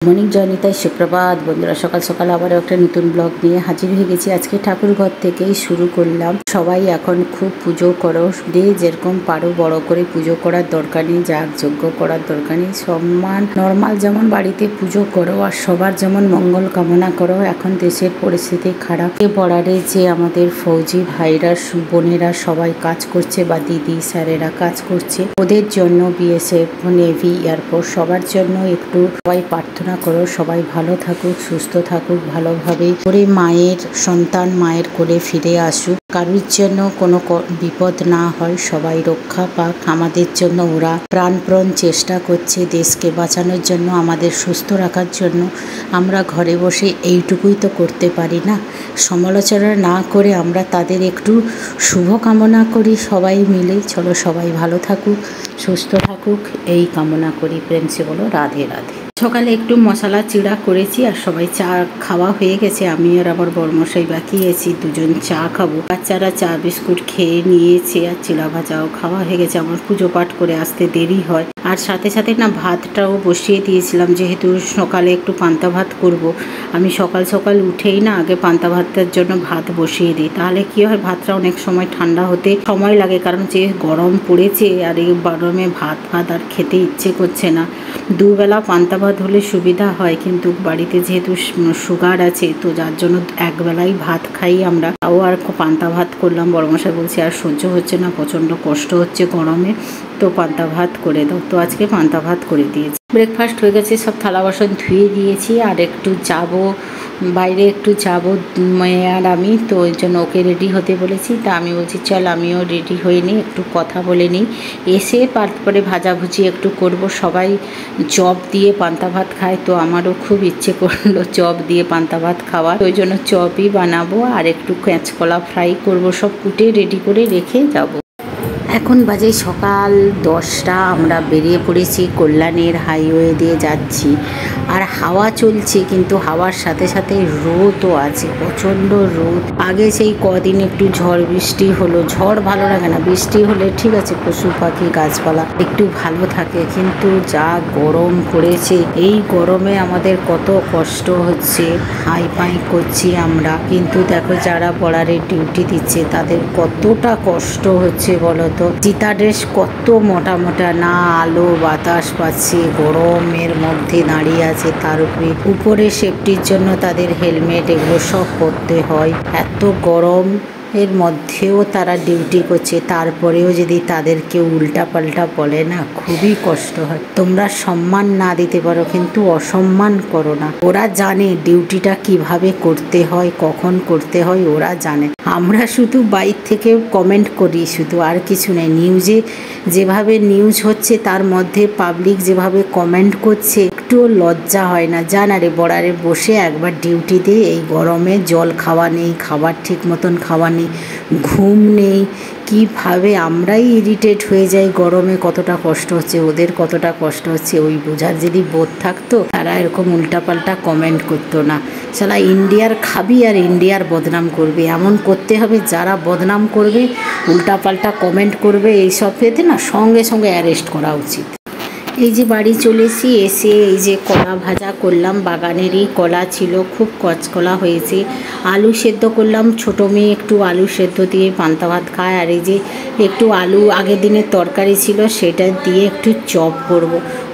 Morning জয়নিতাই সুপ্রভাত বন্ধুরা, সকাল সকাল আবার একটা নতুন ব্লগ নিয়ে হাজির হয়ে গেছি। আজকে ঠাকুর ঘর থেকেই শুরু করলাম। সবাই এখন খুব পুজো করো, যে যেরকম পারো বড় করে পুজো করার দরকার নেই, যাগযজ্ঞ করার দরকার নেই, সম্মান নর্মাল যেমন বাড়িতে পুজো করো আর সবার যেমন মঙ্গল কামনা করো। এখন দেশের পরিস্থিতি খারাপ, বর্ডারে যে আমাদের ফৌজি ভাইরা বোনেরা সবাই কাজ করছে বা দিদি স্যারেরা কাজ করছে, ওদের জন্য বিএসএফ, নেভি, এয়ারফোর্স সবার জন্য একটু সবাই প্রার্থনা করো, সবাই ভালো থাকুক, সুস্থ থাকুক, ভালোভাবে করে মায়ের সন্তান মায়ের কোলে ফিরে আসুক, কারোর জন্য কোনো বিপদ না হয়, সবাই রক্ষা পাক। আমাদের জন্য ওরা প্রাণপণ চেষ্টা করছে দেশকে বাঁচানোর জন্য, আমাদের সুস্থ রাখার জন্য। আমরা ঘরে বসে এইটুকুই তো করতে পারি না। সমালোচনা না করে আমরা তাদের একটু শুভকামনা করি সবাই মিলে। চলো সবাই ভালো থাকুক, সুস্থ থাকুক, এই কামনা করি। প্রেম সে বলো রাধে রাধে। সকালে একটু মশলা চিড়া করেছি আর সবাই চা খাওয়া হয়ে গেছে। আমি আর আমার বরমশাই বাকি আছি, দুজন চা খাবো। বাচ্চারা চা বিস্কুট খেয়ে নিয়েছে আর চিড়া ভাজাও খাওয়া হয়ে গেছে। আমার পুজো পাঠ করে আসতে দেরি হয়, আর সাথে সাথে না ভাতটাও বসিয়ে দিয়েছিলাম, যেহেতু সকালে একটু পান্তা ভাত করব। আমি সকাল সকাল উঠেই না আগে পান্তা ভাতের জন্য ভাত বসিয়ে দিই, তাহলে কি হয় ভাতটা অনেক সময় ঠান্ডা হতে সময় লাগে, কারণ যে গরম পড়েছে আর এই গরমে ভাত আর খেতে ইচ্ছে করছে না। দুবেলা পান্তা ভাত হলে সুবিধা হয়, কিন্তু বাড়িতে যেহেতু সুগার আছে তো যার জন্য একবেলাই ভাত খাই আমরা। তাও আর পান্তা ভাত করলাম। বড়মশাই বলছে আর সহ্য হচ্ছে না, প্রচণ্ড কষ্ট হচ্ছে গরমে, তো পান্তা ভাত করে দাও। তো আজকে পান্তা ভাত করে দিয়েছি। ব্রেকফাস্ট হয়ে গেছে, সব থালা বাসন ধুয়ে দিয়েছি। আর একটু যাব বাইরে, একটু যাব মেয়ে আর আমি, তো ওই জন্য ওকে রেডি হতে বলেছি। তা আমি বলছি চল আমিও রেডি হয়ে নিই, একটু কথা বলে নিই। এসে তারপরে ভাজাভুজি একটু করব। সবাই চপ দিয়ে পান্তা ভাত খায়, তো আমারও খুব ইচ্ছে করলো চপ দিয়ে পান্তা ভাত খাওয়ার, ওই জন্য চপই বানাবো আর একটু কাঁচকলা ফ্রাই করব। সব কুটে রেডি করে রেখে যাব। এখন বাজে সকাল 10টা। আমরা বেরিয়ে পড়েছি, কল্যাণের হাইওয়ে দিয়ে যাচ্ছি। আর হাওয়া চলছে, কিন্তু হাওয়ার সাথে সাথে রোদও আছে, প্রচণ্ড রোদ। আগে সেই কদিন একটু ঝড় বৃষ্টি হলো, ঝড় ভালো লাগে না, বৃষ্টি হলে ঠিক আছে পশু পাখি গাছপালা একটু ভালো থাকে, কিন্তু যা গরম পড়েছে এই গরমে আমাদের কত কষ্ট হচ্ছে, হাই পাই করছি আমরা। কিন্তু দেখো যারা বর্ডারে ডিউটি দিচ্ছে তাদের কতটা কষ্ট হচ্ছে বলো তো। চিতা ড্রেস কত মোটা মোটা, না আলো বাতাস পাচ্ছে, গরমের মধ্যে দাঁড়িয়ে আছে, তার উপরে সেফটির জন্য তাদের হেলমেট এগুলো সব পরতে হয়। এত গরম এর মধ্যেও তারা ডিউটি করছে, তারপরেও যদি তাদেরকে উল্টা পাল্টা বলে না, খুবই কষ্ট হয়। তোমরা সম্মান না দিতে পারো, কিন্তু অসম্মান করো না। ওরা জানে ডিউটিটা কিভাবে করতে হয়, কখন করতে হয়, ওরা জানে। আমরা শুধু বাইর থেকে কমেন্ট করি শুধু, আর কিছু নেই। নিউজে যেভাবে নিউজ হচ্ছে তার মধ্যে পাবলিক যেভাবে কমেন্ট করছে, একটুও লজ্জা হয় না। জান আরে বর্ডারে বসে একবার ডিউটি দিয়ে এই গরমে জল খাওয়া নেই, খাবার ঠিক মতন খাওয়া নেই, ঘুম নেই, কিভাবে আমরাই ইরিটেট হয়ে যাই গরমে। কতটা কষ্ট হচ্ছে ওদের, কতটা কষ্ট হচ্ছে ওই বোঝার যদি বোধ থাকতো তারা এরকম উল্টাপাল্টা কমেন্ট করতো না। শালা ইন্ডিয়ার খাবি আর ইন্ডিয়ার বদনাম করবে, এমন করতে হবে যারা বদনাম করবে, উল্টাপাল্টা কমেন্ট করবে, এইসব পেতে না সঙ্গে সঙ্গে অ্যারেস্ট করা উচিত। এই যে বাড়ি চলেছি, এসে এই যে কলা ভাজা করলাম, বাগানেরই কলা ছিল, খুব কচকলা হয়েছে। আলু সেদ্ধ করলাম, ছোটো মেয়ে একটু আলু সেদ্ধ দিয়ে পান্তা ভাত খায়। আর এই যে একটু আলু আগের দিনের তরকারি ছিল, সেটা দিয়ে একটু চপ করব।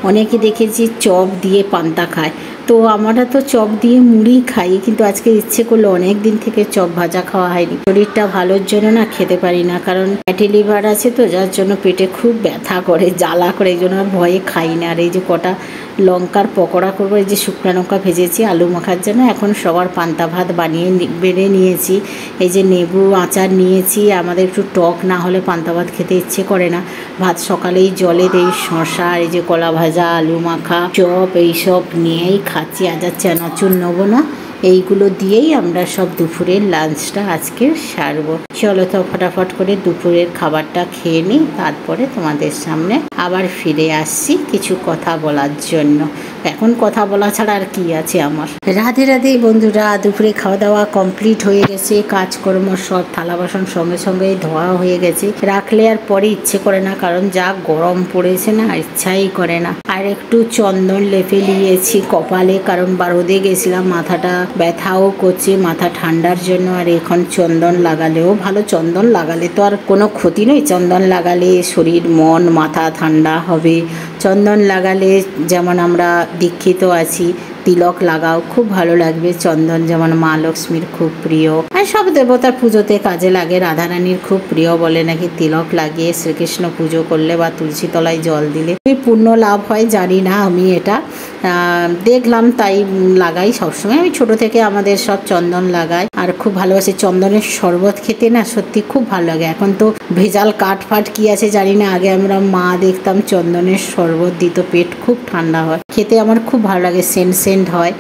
অনেকে দেখেছি চপ দিয়ে পান্তা খায়, তো আমরা তো চপ দিয়ে মুড়ি খাই, কিন্তু আজকে ইচ্ছে করলো, অনেক দিন থেকে চপ ভাজা খাওয়া হয়নি। শরীরটা ভালোর জন্য না খেতে পারি না, কারণ ফ্যাটি লিভার আছে তো, যার জন্য পেটে খুব ব্যথা করে, জ্বালা করে, এই জন্য ভয়ে খাই না। আর এই যে কটা লঙ্কার পকোড়া করবো, এই যে শুকনো লঙ্কা ভেজেছি আলু মাখার জন্য। এখন সবার পান্তা ভাত বানিয়ে বেড়ে নিয়েছি। এই যে লেবু আচার নিয়েছি, আমাদের একটু টক না হলে পান্তা ভাত খেতে ইচ্ছে করে না। ভাত সকালেই জলে দেই, শশা, এই যে কলা ভাজা, আলু মাখা, চপ, এইসব নিয়েই খাচ্ছি। আজ আর চানাচুর নেবো না, এইগুলো দিয়েই আমরা সব দুপুরের লাঞ্চটা আজকে সারবো। চলো তো ফটাফট করে দুপুরের খাবারটা খেয়ে নিই, তারপরে তোমাদের সামনে আবার ফিরে আসছি কিছু কথা বলার জন্য। এখন কথা বলা ছাড়া আর কি আছে আমার। রাধে রাধে বন্ধুরা, দুপুরে খাওয়া দাওয়া কমপ্লিট হয়ে গেছে, কাজকর্ম সব থালা বাসন সঙ্গে সঙ্গে ধোয়া হয়ে গেছে। রাখলে আর পরে ইচ্ছে করে না, কারণ যা গরম পড়েছে না, ইচ্ছাই করে না। আর একটু চন্দন লেপে নিয়েছি কপালে, কারণ রোদে গেছিলাম, মাথাটা ব্যথাও করছে, মাথা ঠান্ডার জন্য। আর এখন চন্দন লাগালেও ভালো, চন্দন লাগালে তো আর কোনো ক্ষতি নয়। চন্দন লাগালে শরীর মন মাথা ঠান্ডা হবে। চন্দন লাগালে যেমন আমরা দীক্ষিত আছি, তিলক লাগাও, খুব ভালো লাগবে। চন্দন যেমন মা লক্ষ্মীর খুব প্রিয়, আর সব দেবতার পুজোতে কাজে লাগে। রাধারানীর খুব প্রিয় বলে নাকি তিলক লাগিয়ে শ্রীকৃষ্ণ পুজো করলে বা তুলসী তলায় জল দিলে পূর্ণ লাভ হয়। জানি না, আমি এটা দেখলাম তাই লাগাই সবসময়। আমি ছোট থেকে আমাদের সব চন্দন লাগাই আর খুব ভালোবাসি। চন্দনের শরবত খেতে না সত্যি খুব ভালো লাগে। এখন তো ভেজাল কাঠ ফাট কি আছে জানি না, আগে আমরা মা দেখতাম চন্দনের শরবত দিত, পেট খুব ঠান্ডা হয়, খেতে আমার খুব ভালো লাগে, সেন্ট হয়।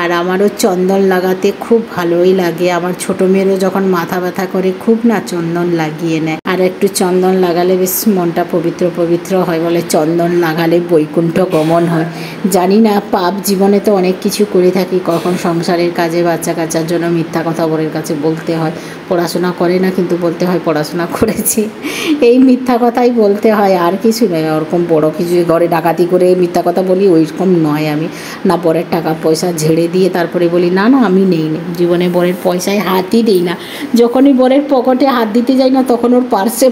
আর আমারও চন্দন লাগাতে খুব ভালোই লাগে। আমার ছোট মেয়েরও যখন মাথা ব্যথা করে খুব না চন্দন লাগিয়ে নেয়। আর একটু চন্দন লাগালে বেশ মনটা পবিত্র পবিত্র হয়, বলে চন্দন লাগালে বৈকুণ্ঠ গমন হয়। জানি না, পাপ জীবনে তো অনেক কিছু করে থাকি, কখন সংসারের কাজে বাচ্চা কাচ্চার জন্য মিথ্যা কথা বরের কাছে বলতে হয়। পড়াশোনা করে না কিন্তু বলতে হয় পড়াশোনা করেছি, এই মিথ্যা কথাই বলতে হয়, আর কিছু নয়। ওরকম বড় কিছু ঘরে ডাকাতি করে মিথ্যা কথা বলি ওইরকম নয় আমি। না বরের টাকা পয়সা ঝেড়ে দিয়ে তারপরে বলি না না আমি নেই না, জীবনে বরের পয়সায় হাতই দিই না। যখনই বরের পকেটে হাত দিতে যাই না, তখন ওর পার্সে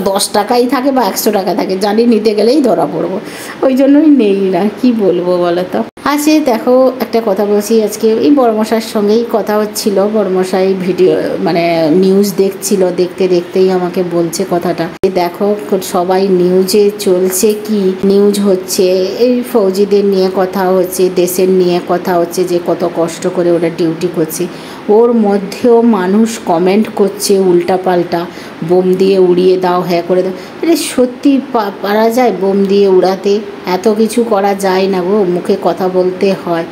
10 টাকাই থাকে বা 100 টাকা থাকে, জানি নিতে গেলেই ধরা পড়বো, ওই জন্যই নেই না। কি বলবো বলো তো। আচ্ছা দেখো, একটা কথা বলছি, আজকে এই বড়মশাইয়ের সঙ্গেই কথা হচ্ছিল। বড়মশাই ভিডিও মানে নিউজ দেখছিল, দেখতে দেখতেই আমাকে বলছে কথাটা, দেখো সবাই নিউজে চলছে, কি নিউজ হচ্ছে, এই ফৌজিদের নিয়ে কথা হচ্ছে, দেশের নিয়ে কথা হচ্ছে, যে কত কষ্ট করে ওরা ডিউটি করছে। ওর মধ্যেও মানুষ কমেন্ট করছে উল্টাপাল্টা, বোম দিয়ে উড়িয়ে দাও, হ্যাঁ করে দাও। এটা সত্যি পারা যায় বোম দিয়ে উড়াতে? এত কিছু করা যায় না গো, মুখে কথা বলতে হয়।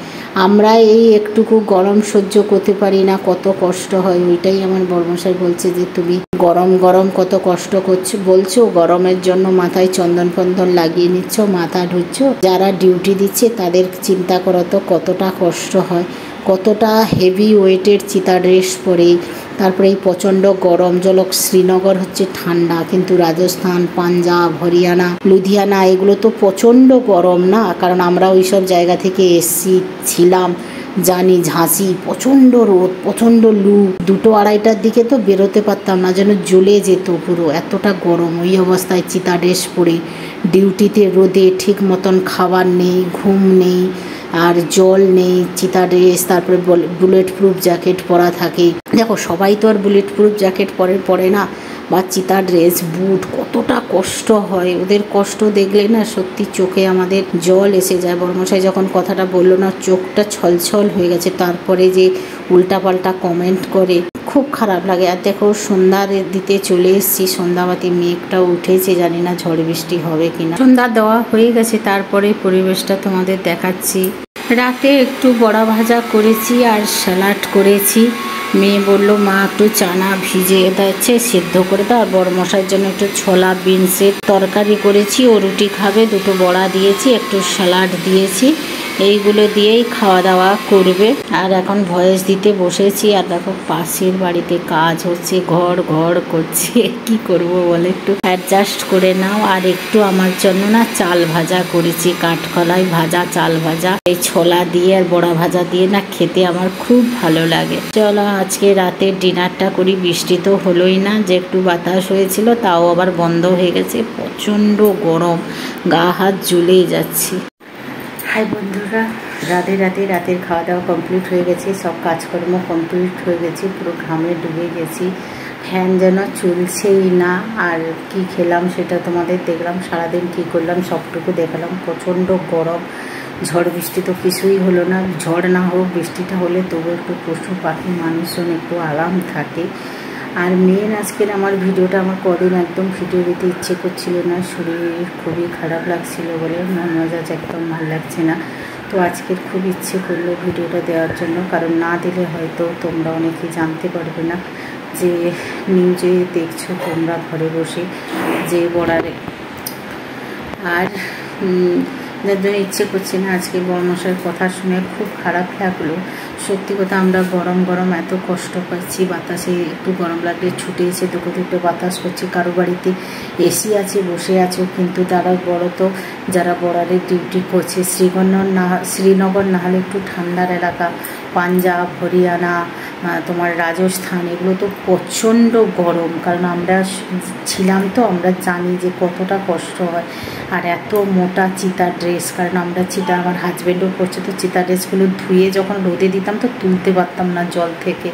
আমরা এই একটুকু গরম সহ্য করতে পারি না, কত কষ্ট হয়। ওইটাই আমার বড়মশাই বলছে যে তুমি গরম গরম কত কষ্ট করছো, বলছো গরমের জন্য মাথায় চন্দন ফন্দন লাগিয়ে নিচ্ছ, মাথা ঢুকছো। যারা ডিউটি দিচ্ছে তাদের চিন্তা করো তো কতটা কষ্ট হয়, কতটা হেভি ওয়েটের চিতা ড্রেস পরে। তারপরে এই প্রচণ্ড গরম, জলক শ্রীনগর হচ্ছে ঠান্ডা, কিন্তু রাজস্থান, পাঞ্জাব, হরিয়ানা, লুধিয়ানা এগুলো তো প্রচণ্ড গরম না, কারণ আমরা ওই সব জায়গা থেকে এসছি, ছিলাম, জানি। ঝাঁসি প্রচণ্ড রোদ, প্রচণ্ড লু, 2-2:30টার দিকে তো বেরোতে পারতাম না, যেন জ্বলে যেত পুরো, এতটা গরম। ওই অবস্থায় চিতা ড্রেস পরে ডিউটিতে, রোদে, ঠিক মতন খাবার নেই, ঘুম নেই, আর জল নেই, চিতা ড্রেস, তারপরে বুলেট প্রুফ জ্যাকেট পরা থাকে। দেখো সবাই তো আর বুলেট প্রুফ জ্যাকেট পরে না, বা চিতা ড্রেস, বুট, কতটা কষ্ট হয় ওদের। কষ্ট দেখলে না সত্যি চোখে আমাদের জল এসে যায়। বড়মশাই যখন কথাটা বললো না, চোখটা ছলছল হয়ে গেছে। তারপরে যে উল্টাপাল্টা কমেন্ট করে, খুব খারাপ লাগে। আর দেখো সন্ধ্যা দিতে চলে এসেছি, সন্ধ্যাবাতি মেঘটাও উঠেছে, জানি না ঝড় বৃষ্টি হবে কিনা। সন্ধ্যা দেওয়া হয়ে গেছে, তারপরে পরিবেশটা তোমাদের দেখাচ্ছি। রাতে একটু বড়া ভাজা করেছি আর স্যালাড করেছি। মেয়ে বলল মা একটু চানা ভিজিয়ে দিচ্ছে, সেদ্ধ করে দাও। আর বড়মশাইয়ের জন্য একটু ছোলা বিনসের তরকারি করেছি, ও রুটি খাবে, 2টো বড়া দিয়েছি, একটু স্যালাড দিয়েছি। এইগুলো দিয়েই খাওয়া দাওয়া করবে। আর এখন ভয়েস দিতে বসেছি। আর দেখো পাশের বাড়িতে কাজ হচ্ছে, ঘর ঘর করছে, কি করব বলে, একটু অ্যাডজাস্ট করে নাও। আর একটু আমার জন্য না চাল ভাজা করেছি, কাঠকলাই ভাজা, চাল ভাজা, এই ছোলা দিয়ে আর বড়া ভাজা দিয়ে না খেতে আমার খুব ভালো লাগে। চলো আজকে রাতের ডিনারটা করি। বৃষ্টি তো হলোই না, যে একটু বাতাস হয়েছিল তাও আবার বন্ধ হয়ে গেছে, প্রচণ্ড গরম, গা হাত জ্বলেই যাচ্ছি। হাই বন্ধুরা, রাতের খাওয়া দাওয়া কমপ্লিট হয়ে গেছে, সব কাজকর্ম কমপ্লিট হয়ে গেছে, পুরো ঘামে ডুবে গেছি, ফ্যান যেন চলছেই না। আর কি খেলাম সেটা তোমাদের দেখলাম, সারাদিন কী করলাম সবটুকু দেখালাম। প্রচণ্ড গরম, ঝড় বৃষ্টি তো কিছুই হলো না। ঝড় না হোক, বৃষ্টিটা হলে তবু একটু পশু পাখি মানুষজন একটু আরাম থাকে। আর মেন আজকের আমার ভিডিওটা, আমার কদিন একদম ভিডিও দিতে ইচ্ছে করছিল না, শরীর খুবই খারাপ লাগছিল বলে, মন মেজাজ একদম ভালো লাগছে না। তো আজকের খুব ইচ্ছে করলো ভিডিওটা দেওয়ার জন্য, কারণ না দিলে হয়তো তোমরা অনেকেই জানতে পারবে না যে নিউজে দেখছো তোমরা ঘরে বসে যে বর্ডারে। আর যার জন্য ইচ্ছে করছে না। আজকে বড়মশাইয়ের কথা শুনে খুব খারাপ লাগলো। সত্যি কথা, আমরা গরম গরম এত কষ্ট পাচ্ছি, বাতাসে একটু গরম লাগলে ছুটে এসে দুটো দুটো বাতাস করছি। কারো বাড়িতে এসি আছে, বসে আছো, কিন্তু তারা তো যারা বর্ডারে ডিউটি করছে, শ্রীনগর না হলে একটু ঠান্ডার এলাকা, পাঞ্জাব, হরিয়ানা, তোমার রাজস্থান, এগুলো তো প্রচণ্ড গরম। কারণ আমরা ছিলাম তো, আমরা জানি যে কতটা কষ্ট হয়। আর এত মোটা চিতা ড্রেস, কারণ আমরা চিতা, আমার হাজব্যান্ডও করছে, তো চিতা ড্রেসগুলো ধুয়ে যখন রোদে দিতাম তো তুলতে পারতাম না জল থেকে।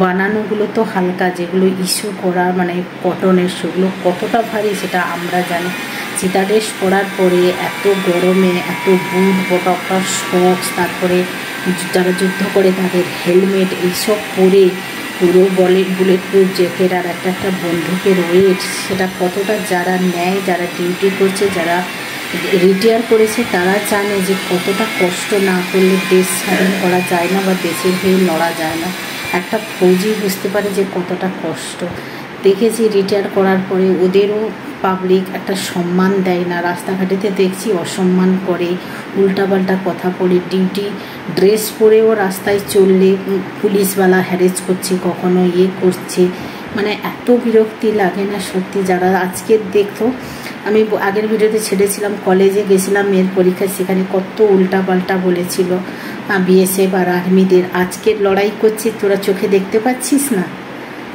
বানানোগুলো তো হালকা, যেগুলো ইস্যু করা মানে কটনের, সেগুলো কতটা ভারী সেটা আমরা জানি। চিতা ড্রেস পরার পরে এত গরমে এত বুট বটকা সক্স, তারপরে যারা যুদ্ধ করে তাদের হেলমেট, এইসব পরে পুরো বুলেট প্রুফ জ্যাকেট আর একটা একটা বন্দুকের ওয়েট, সেটা কতটা যারা নেয়, যারা ডিউটি করছে, যারা রিটায়ার করেছে, তারা জানে যে কতটা কষ্ট না করলে দেশ স্বাধীন করা যায় না বা দেশের হয়ে লড়া যায় না। একটা ফৌজি বুঝতে পারে যে কতটা কষ্ট। দেখেছি রিটায়ার করার পরে ওদেরও পাবলিক একটা সম্মান দেয় না, রাস্তাঘাটেতে দেখছি অসম্মান করে, উল্টাপাল্টা কথা বলে, ডিউটি ড্রেস পরেও রাস্তায় চললে পুলিশওয়ালা হ্যারেস করছে, কখনো করছে। মানে এত বিরক্তি লাগে না সত্যি। যারা আজকে দেখতো, আমি আগের ভিডিওতে ছেড়েছিলাম, কলেজে গেছিলাম মেয়ের পরীক্ষায়, সেখানে কত উল্টাপাল্টা বলেছিল বিএসএফ আর আর্মিদের। আজকের লড়াই করছে, তোরা চোখে দেখতে পাচ্ছিস না?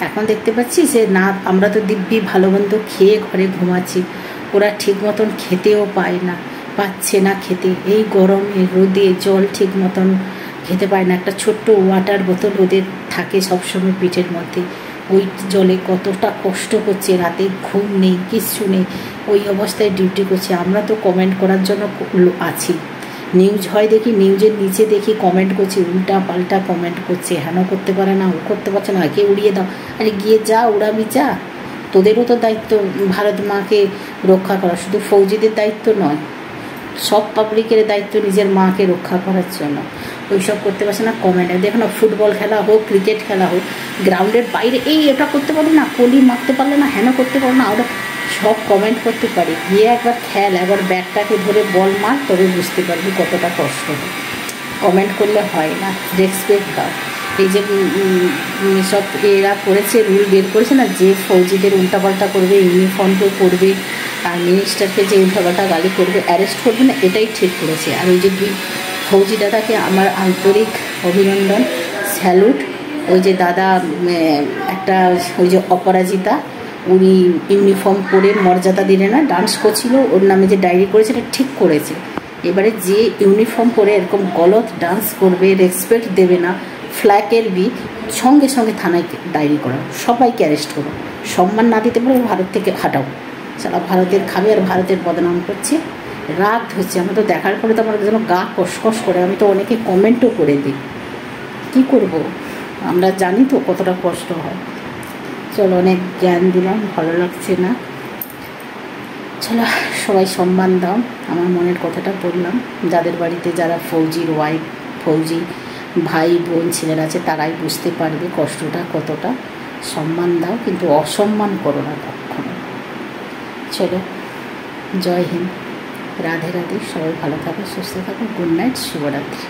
এখন দেখতে পাচ্ছি যে না, আমরা তো দিব্যি ভালো মন্দ খেয়ে ঘরে ঘুমাচ্ছি, ওরা ঠিক মতন খেতেও পাচ্ছে না খেতে। এই গরমে রোদে জল ঠিক মতন খেতে পায় না। একটা ছোট্ট ওয়াটার বোতল ওদের থাকে সবসময় পিঠের মধ্যে, ওই জলে কতটা কষ্ট করছে, রাতে ঘুম নেই, কিচ্ছু নেই, ওই অবস্থায় ডিউটি করছে। আমরা তো কমেন্ট করার জন্য আছি, নিউজ হয় দেখি, নিউজের নিচে দেখি কমেন্ট করছে, উল্টা পাল্টা কমেন্ট করছে, হেন করতে পারে না, ও করতে পারছে না, একে উড়িয়ে দাও। আরে গিয়ে যা, উড়াবি যা, তোদেরও তো দায়িত্ব ভারত মাকে রক্ষা করা, শুধু ফৌজিদের দায়িত্ব নয়, সব পাবলিকের দায়িত্ব নিজের মাকে রক্ষা করার জন্য। ওইসব করতে পারছে না কমেন্টে। দেখো না, ফুটবল খেলা হোক, ক্রিকেট খেলা হোক, গ্রাউন্ডের বাইরে এই এটা করতে পারো না, কলি মারতে পারলে না, হেন করতে পারো না, ওটা সব কমেন্ট করতে পারি। গিয়ে একবার খেল, একবার ব্যাটটাকে ধরে বল মার, তবে বুঝতে পারবি কতটা কষ্ট হয়। কমেন্ট করলে হয় না, রেসপেক্ট দাও। এই যে সব এরা করেছে, রুল বের করেছে না, যে ফৌজিদের উল্টাপাল্টা করবে, ইউনিফর্মকে করবে, আর মিনিস্টারকে যে উল্টাপাল্টা গালি করবে, অ্যারেস্ট করবে না, এটাই ঠিক করেছে। আর ওই যে ফৌজি দাদাকে আমার আন্তরিক অভিনন্দন, স্যালুট। ওই যে দাদা একটা, ওই যে অপরাজিতা, উনি ইউনিফর্ম পরে মর্যাদা দিলে না, ডান্স করছিল, ওর নামে যে ডায়েরি করেছে এটা ঠিক করেছে। এবারে যে ইউনিফর্ম পরে এরকম গলত ডান্স করবে, রেসপেক্ট দেবে না, ফ্ল্যাগের সঙ্গে সঙ্গে থানায় ডায়েরি করো, সবাইকে অ্যারেস্ট করো। সম্মান না দিতে পারো, ভারত থেকে হাঁটাও। সারা ভারতের খাবে আর ভারতের বদনাম করছে। রাগ হচ্ছে আমার তো, দেখার পরে তো আমার যেন গা কসকস করে। আমি তো অনেকে কমেন্টও করে দিই, কী করব, আমরা জানি তো কতটা কষ্ট হয়। চলো, অনেক জ্ঞান দিলাম, ভালো লাগছে না। চলো, সবাই সম্মান দাও। আমার মনের কথাটা বললাম। যাদের বাড়িতে যারা ফৌজির ওয়াইফ, ফৌজি ভাই বোন ছেলেরা আছে, তারাই বুঝতে পারবে কষ্টটা কতটা। সম্মান দাও, কিন্তু অসম্মান করো না কখনো। চলো, জয় হিন্দ, রাধে রাধে, সবাই ভালো থাকো, সুস্থ থাকো, গুড নাইট, শুভরাত্রি।